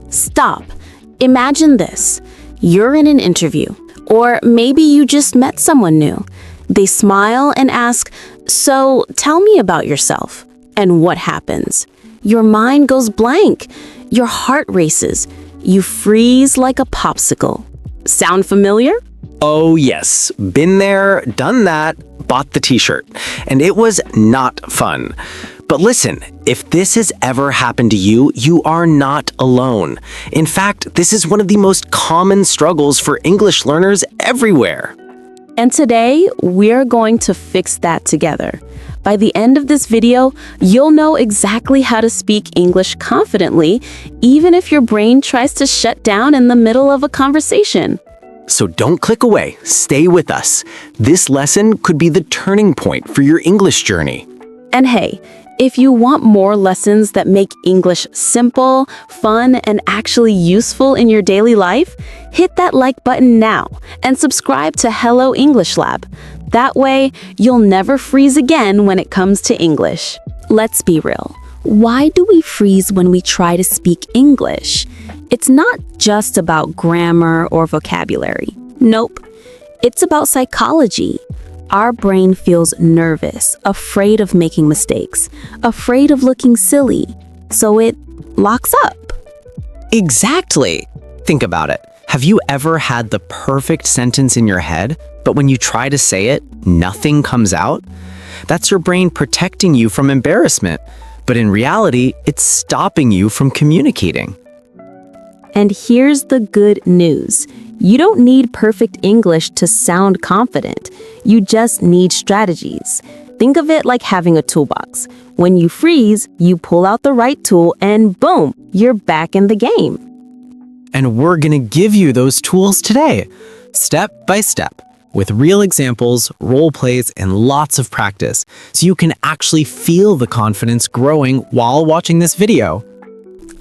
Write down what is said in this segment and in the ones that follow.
Stop. Imagine this. You're in an interview, or maybe you just met someone new. They smile and ask, "So, tell me about yourself." And what happens? Your mind goes blank. Your heart races. You freeze like a popsicle. Sound familiar? Oh yes, been there, done that, bought the t-shirt. And it was not fun. But listen, if this has ever happened to you, you are not alone. In fact, this is one of the most common struggles for English learners everywhere. And today, we're going to fix that together. By the end of this video, you'll know exactly how to speak English confidently, even if your brain tries to shut down in the middle of a conversation. So don't click away, stay with us. This lesson could be the turning point for your English journey. And hey, if you want more lessons that make English simple, fun, and actually useful in your daily life, hit that like button now and subscribe to Hello English Lab. That way, you'll never freeze again when it comes to English. Let's be real. Why do we freeze when we try to speak English? It's not just about grammar or vocabulary. Nope. It's about psychology. Our brain feels nervous, afraid of making mistakes, afraid of looking silly, so it locks up. Exactly. Think about it. Have you ever had the perfect sentence in your head, but when you try to say it, nothing comes out? That's your brain protecting you from embarrassment, but in reality, it's stopping you from communicating. And here's the good news. You don't need perfect English to sound confident. You just need strategies. Think of it like having a toolbox. When you freeze, you pull out the right tool and boom, you're back in the game. And we're going to give you those tools today, step by step, with real examples, role plays, and lots of practice, so you can actually feel the confidence growing while watching this video.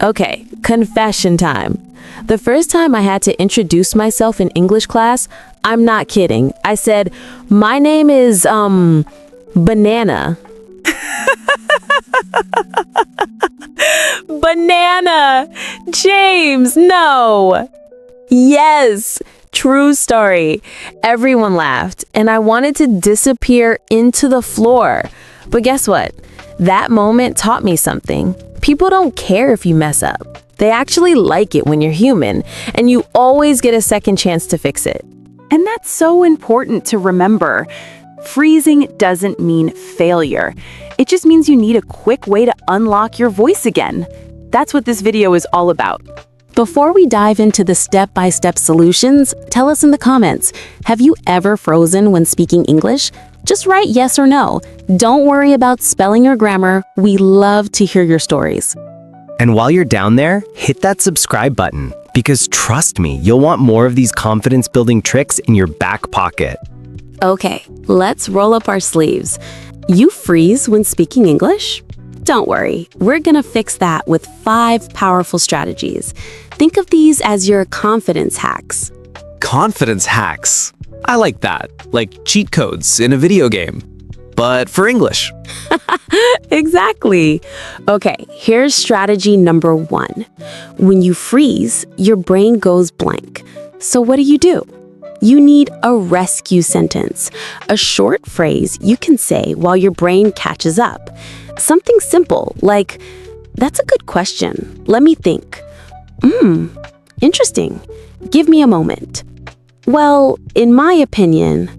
Okay, confession time. The first time I had to introduce myself in English class, I'm not kidding. I said, "My name is, Banana." Banana! James, no! Yes, true story. Everyone laughed, and I wanted to disappear into the floor. But guess what? That moment taught me something. People don't care if you mess up. They actually like it when you're human, and you always get a second chance to fix it. And that's so important to remember. Freezing doesn't mean failure. It just means you need a quick way to unlock your voice again. That's what this video is all about. Before we dive into the step-by-step solutions, tell us in the comments, have you ever frozen when speaking English? Just write yes or no. Don't worry about spelling or grammar. We love to hear your stories. And while you're down there, hit that subscribe button, because trust me, you'll want more of these confidence-building tricks in your back pocket. Okay, let's roll up our sleeves. You freeze when speaking English? Don't worry, we're gonna fix that with 5 powerful strategies. Think of these as your confidence hacks. Confidence hacks. I like that, like cheat codes in a video game, but for English. Exactly. Okay, here's strategy number 1. When you freeze, your brain goes blank. So what do? You need a rescue sentence, a short phrase you can say while your brain catches up. Something simple like, "That's a good question. Let me think. Interesting. Give me a moment. Well, in my opinion..."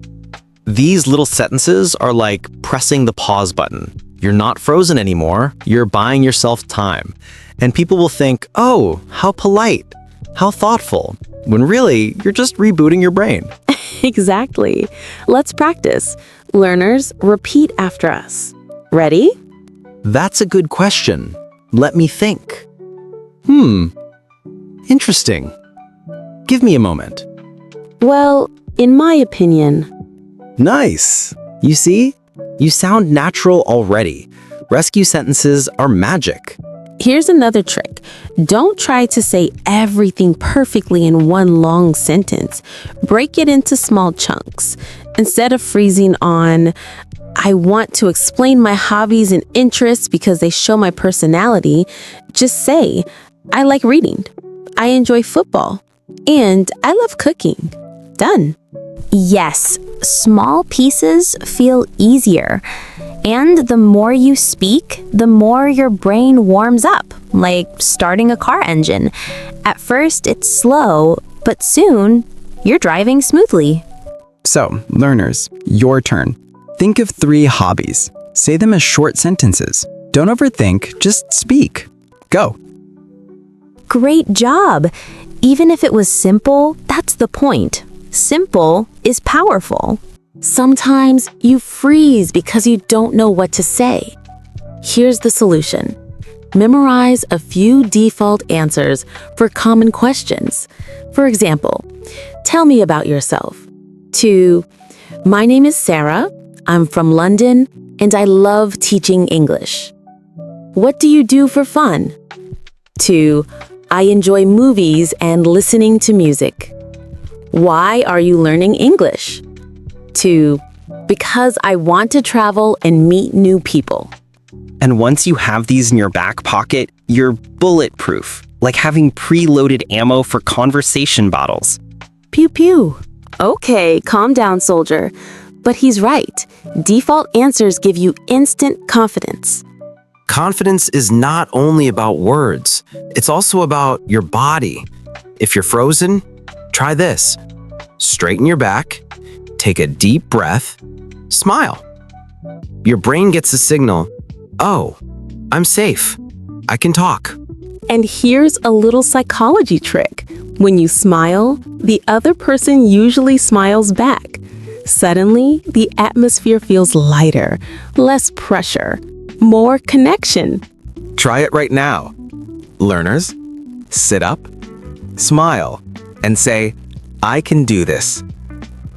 These little sentences are like pressing the pause button. You're not frozen anymore, you're buying yourself time. And people will think, "Oh, how polite, how thoughtful," when really, you're just rebooting your brain. Exactly. Let's practice. Learners, repeat after us. Ready? That's a good question. Let me think. Interesting. Give me a moment. Well, in my opinion... Nice. You see? You sound natural already. Rescue sentences are magic. Here's another trick. Don't try to say everything perfectly in one long sentence. Break it into small chunks. Instead of freezing on, "I want to explain my hobbies and interests because they show my personality," just say, "I like reading," I enjoy football. And I love cooking. Done. Yes, small pieces feel easier. And the more you speak, the more your brain warms up, like starting a car engine. At first, it's slow, but soon, you're driving smoothly. So, learners, your turn. Think of 3 hobbies. Say them as short sentences. Don't overthink, just speak. Go. Great job! Even if it was simple, that's the point. Simple is powerful. Sometimes you freeze because you don't know what to say. Here's the solution. Memorize a few default answers for common questions. For example, tell me about yourself. To, my name is Sarah, I'm from London, and I love teaching English. What do you do for fun? To, I enjoy movies and listening to music. Why are you learning English? To, because I want to travel and meet new people. And once you have these in your back pocket, you're bulletproof, like having preloaded ammo for conversation bottles. Pew pew. Okay, calm down, soldier. But he's right. Default answers give you instant confidence. Confidence is not only about words, it's also about your body. If you're frozen, try this. Straighten your back, take a deep breath, smile. Your brain gets a signal, oh, I'm safe. I can talk. And here's a little psychology trick. When you smile, the other person usually smiles back. Suddenly, the atmosphere feels lighter, less pressure, more connection. Try it right now. Learners, sit up, smile, and say, I can do this.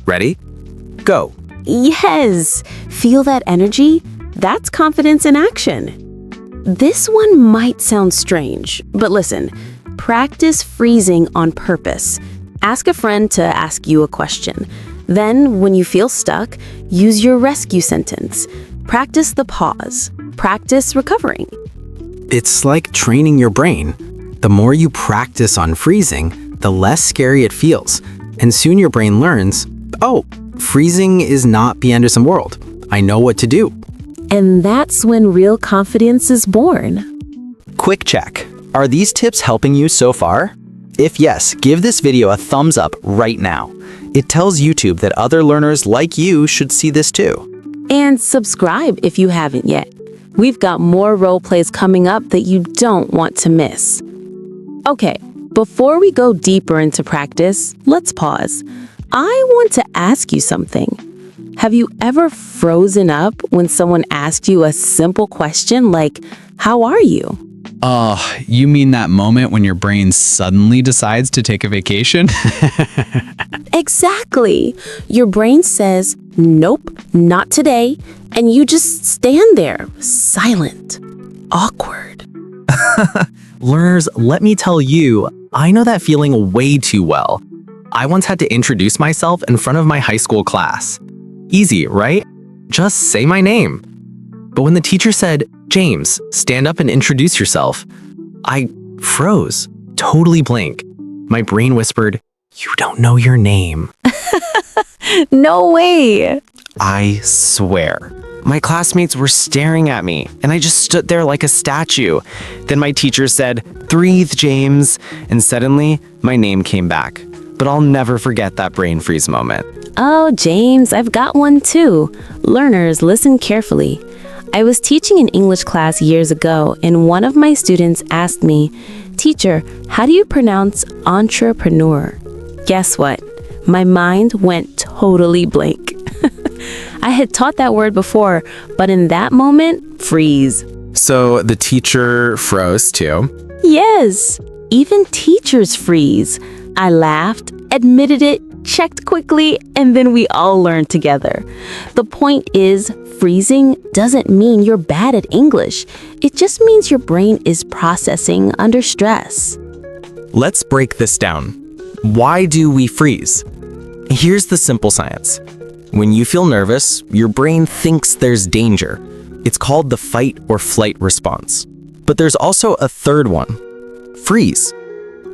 Ready? Go. Yes! Feel that energy? That's confidence in action. This one might sound strange, but listen, practice freezing on purpose. Ask a friend to ask you a question. Then, when you feel stuck, use your rescue sentence. Practice the pause. Practice recovering. It's like training your brain. The more you practice on freezing, the less scary it feels. And soon your brain learns, oh, freezing is not the end of some world. I know what to do. And that's when real confidence is born. Quick check. Are these tips helping you so far? If yes, give this video a thumbs up right now. It tells YouTube that other learners like you should see this too. And subscribe if you haven't yet. We've got more role plays coming up that you don't want to miss. Okay, before we go deeper into practice, let's pause. I want to ask you something. Have you ever frozen up when someone asked you a simple question like, how are you? You mean that moment when your brain suddenly decides to take a vacation? Exactly. Your brain says, nope, not today. And you just stand there, silent, awkward. Learners, let me tell you, I know that feeling way too well. I once had to introduce myself in front of my high school class. Easy, right? Just say my name. But when the teacher said, James, stand up and introduce yourself, I froze, totally blank. My brain whispered, you don't know your name. No way. I swear. My classmates were staring at me, and I just stood there like a statue. Then my teacher said, breathe, James, and suddenly my name came back. But I'll never forget that brain freeze moment. Oh, James, I've got one too. Learners, listen carefully. I was teaching an English class years ago, and one of my students asked me, Teacher, how do you pronounce entrepreneur? Guess what? My mind went totally blank. I had taught that word before, but in that moment, freeze. So the teacher froze too. Yes, even teachers freeze. I laughed, admitted it, checked quickly, and then we all learned together. The point is, freezing doesn't mean you're bad at English. It just means your brain is processing under stress. Let's break this down. Why do we freeze? Here's the simple science. When you feel nervous, your brain thinks there's danger. It's called the fight or flight response. But there's also a third one, freeze.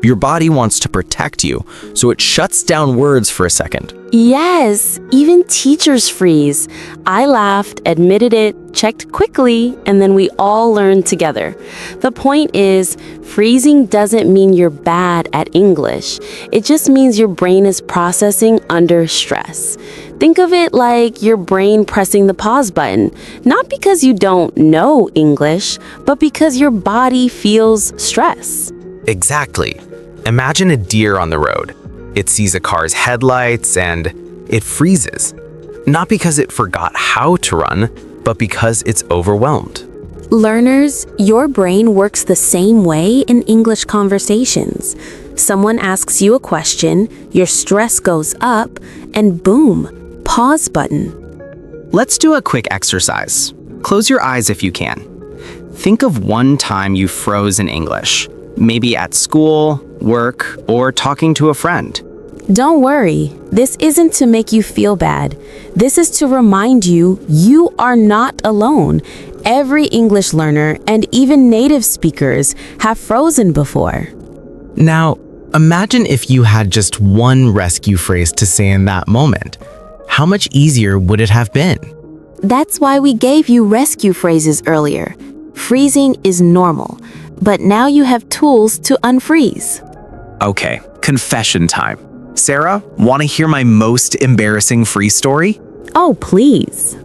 Your body wants to protect you, so it shuts down words for a second. Yes, even teachers freeze. I laughed, admitted it, checked quickly, and then we all learned together. The point is, freezing doesn't mean you're bad at English. It just means your brain is processing under stress. Think of it like your brain pressing the pause button, not because you don't know English, but because your body feels stress. Exactly. Imagine a deer on the road. It sees a car's headlights and it freezes. Not because it forgot how to run, but because it's overwhelmed. Learners, your brain works the same way in English conversations. Someone asks you a question, your stress goes up, and boom, pause button. Let's do a quick exercise. Close your eyes if you can. Think of one time you froze in English, maybe at school, work, or talking to a friend. Don't worry, this isn't to make you feel bad. This is to remind you you are not alone. Every English learner and even native speakers have frozen before. Now, imagine if you had just one rescue phrase to say in that moment. How much easier would it have been? That's why we gave you rescue phrases earlier. Freezing is normal, but now you have tools to unfreeze. Okay, confession time. Sarah, want to hear my most embarrassing freeze story? Oh, please.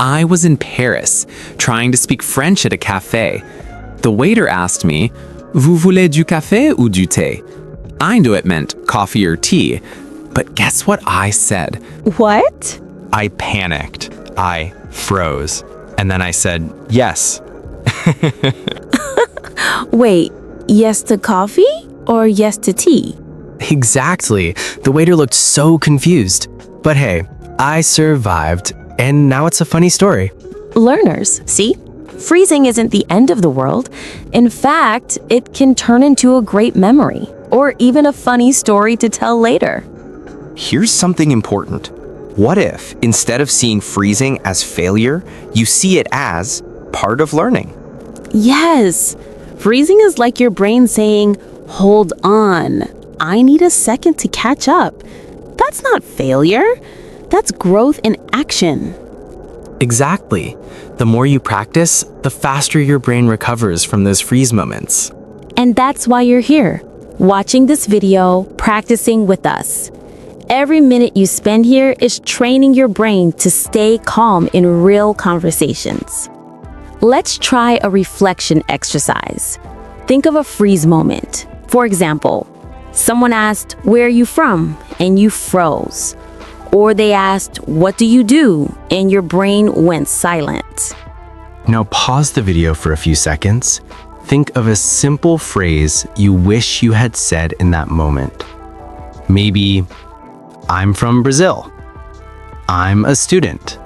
I was in Paris, trying to speak French at a cafe. The waiter asked me, "Vous voulez du café ou du thé?" I knew it meant coffee or tea, but guess what I said? What? I panicked. I froze. And then I said, yes. Wait, yes to coffee or yes to tea? Exactly. The waiter looked so confused. But hey, I survived, and now it's a funny story. Learners, see? Freezing isn't the end of the world. In fact, it can turn into a great memory or even a funny story to tell later. Here's something important. What if, instead of seeing freezing as failure, you see it as part of learning? Yes, freezing is like your brain saying, hold on, I need a second to catch up. That's not failure. That's growth in action. Exactly. The more you practice, the faster your brain recovers from those freeze moments. And that's why you're here, watching this video, practicing with us. Every minute you spend here is training your brain to stay calm in real conversations. Let's try a reflection exercise. Think of a freeze moment. For example, someone asked, "Where are you from?" and you froze. Or they asked, "What do you do?" and your brain went silent. Now pause the video for a few seconds. Think of a simple phrase you wish you had said in that moment. Maybe, "I'm from Brazil." "I'm a student."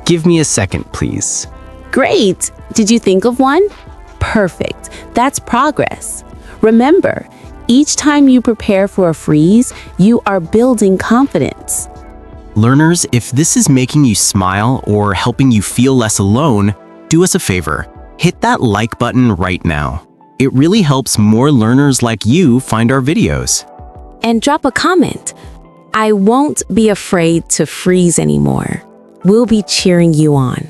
Give me a second, please. Great! Did you think of one? Perfect. That's progress. Remember, each time you prepare for a freeze, you are building confidence. Learners, if this is making you smile or helping you feel less alone, do us a favor. Hit that like button right now. It really helps more learners like you find our videos. And drop a comment. I won't be afraid to freeze anymore. We'll be cheering you on.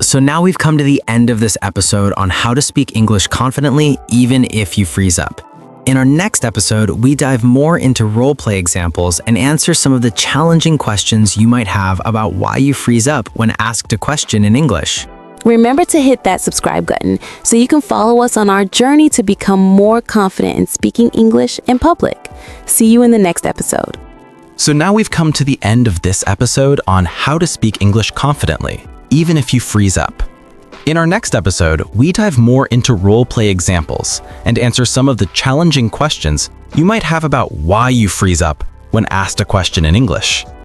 So now we've come to the end of this episode on how to speak English confidently even if you freeze up. In our next episode, we dive more into role-play examples and answer some of the challenging questions you might have about why you freeze up when asked a question in English. Remember to hit that subscribe button so you can follow us on our journey to become more confident in speaking English in public. See you in the next episode. So now we've come to the end of this episode on how to speak English confidently, even if you freeze up. In our next episode, we dive more into role-play examples and answer some of the challenging questions you might have about why you freeze up when asked a question in English.